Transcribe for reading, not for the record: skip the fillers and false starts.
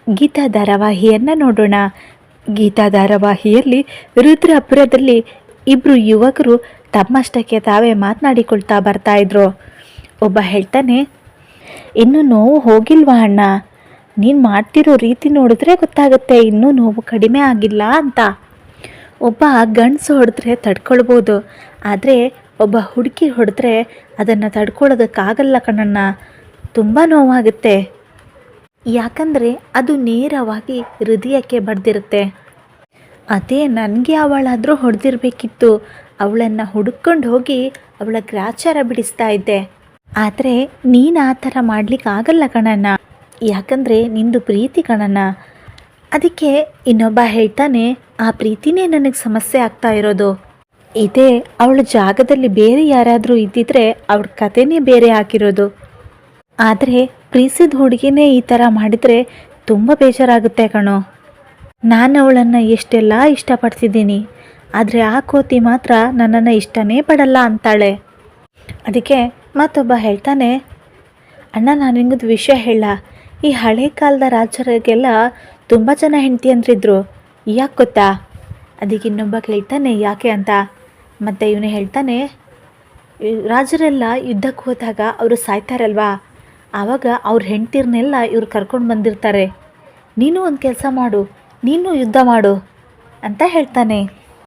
ಗೀತಾ ಧಾರಾವಾಹಿಯನ್ನು ನೋಡೋಣ. ಗೀತಾ ಧಾರಾವಾಹಿಯಲ್ಲಿ ರುದ್ರಪುರದಲ್ಲಿ ಇಬ್ಬರು ಯುವಕರು ತಮ್ಮಷ್ಟಕ್ಕೆ ತಾವೇ ಮಾತನಾಡಿಕೊಳ್ತಾ ಬರ್ತಾ ಇದ್ರು. ಒಬ್ಬ ಹೇಳ್ತಾನೆ, ಇನ್ನೂ ನೋವು ಹೋಗಿಲ್ವಾ ಅಣ್ಣ? ನೀನು ಮಾಡ್ತಿರೋ ರೀತಿ ನೋಡಿದ್ರೆ ಗೊತ್ತಾಗುತ್ತೆ ಇನ್ನೂ ನೋವು ಕಡಿಮೆ ಆಗಿಲ್ಲ ಅಂತ. ಒಬ್ಬ ಗಂಡಸು ಹೊಡೆದ್ರೆ ತಡ್ಕೊಳ್ಬೋದು, ಆದರೆ ಒಬ್ಬ ಹುಡುಗಿ ಹೊಡೆದ್ರೆ ಅದನ್ನು ತಡ್ಕೊಳ್ಳೋದಕ್ಕಾಗಲ್ಲ ಕಣಣ್ಣ. ತುಂಬ ನೋವಾಗುತ್ತೆ. ಯಾಕಂದರೆ ಅದು ನೇರವಾಗಿ ಹೃದಯಕ್ಕೆ ಬಡ್ದಿರುತ್ತೆ. ಅದೇ ನನಗೆ ಅವಳಾದರೂ ಹೊಡೆದಿರಬೇಕಿತ್ತು. ಅವಳನ್ನು ಹುಡುಕೊಂಡು ಹೋಗಿ ಅವಳ ಗ್ರಾಚಾರ ಬಿಡಿಸ್ತಾ ಇದ್ದೆ. ಆದರೆ ನೀನು ಆ ಥರ ಮಾಡಲಿಕ್ಕಾಗಲ್ಲ ಕಣಣ್ಣ, ಯಾಕಂದರೆ ನಿಂದು ಪ್ರೀತಿ ಕಣಣ್ಣ. ಅದಕ್ಕೆ ಇನ್ನೊಬ್ಬ ಹೇಳ್ತಾನೆ, ಆ ಪ್ರೀತಿನೇ ನನಗೆ ಸಮಸ್ಯೆ ಆಗ್ತಾ ಇರೋದು. ಇದೇ ಅವಳ ಜಾಗದಲ್ಲಿ ಬೇರೆ ಯಾರಾದರೂ ಇದ್ದಿದ್ರೆ ಅವಳ ಕಥೆನೇ ಬೇರೆ ಆಗಿರೋದು. ಆದರೆ ಪ್ರೀತಿಸಿದ ಹುಡುಗಿನೇ ಈ ಥರ ಮಾಡಿದರೆ ತುಂಬ ಬೇಜಾರಾಗುತ್ತೆ ಕಣೋ. ನಾನು ಅವಳನ್ನು ಎಷ್ಟೆಲ್ಲ ಇಷ್ಟಪಡ್ತಿದ್ದೀನಿ, ಆದರೆ ಆ ಕೋತಿ ಮಾತ್ರ ನನ್ನನ್ನು ಇಷ್ಟನೇ ಪಡಲ್ಲ ಅಂತಾಳೆ. ಅದಕ್ಕೆ ಮತ್ತೊಬ್ಬ ಹೇಳ್ತಾನೆ, ಅಣ್ಣ ನಾನು ನಿಂಗೊಂದು ವಿಷಯ ಹೇಳ. ಈ ಹಳೆ ಕಾಲದ ರಾಜರಿಗೆಲ್ಲ ತುಂಬ ಜನ ಹೆಂಡತಿ ಅಂತಿದ್ರು, ಯಾಕೆ ಗೊತ್ತಾ? ಅದಕ್ಕೆ ಇನ್ನೊಬ್ಬ ಕೇಳ್ತಾನೆ ಯಾಕೆ ಅಂತ. ಮತ್ತು ಇವನು ಹೇಳ್ತಾನೆ, ರಾಜರೆಲ್ಲ ಯುದ್ಧಕ್ಕೆ ಹೋದಾಗ ಅವರು ಸಾಯ್ತಾರಲ್ವಾ, ಆವಾಗ ಅವ್ರ ಹೆಂಡ್ತಿರ್ನೆಲ್ಲ ಇವ್ರು ಕರ್ಕೊಂಡು ಬಂದಿರ್ತಾರೆ. ನೀನು ಒಂದು ಕೆಲಸ ಮಾಡು, ನೀನು ಯುದ್ಧ ಮಾಡು ಅಂತ ಹೇಳ್ತಾನೆ.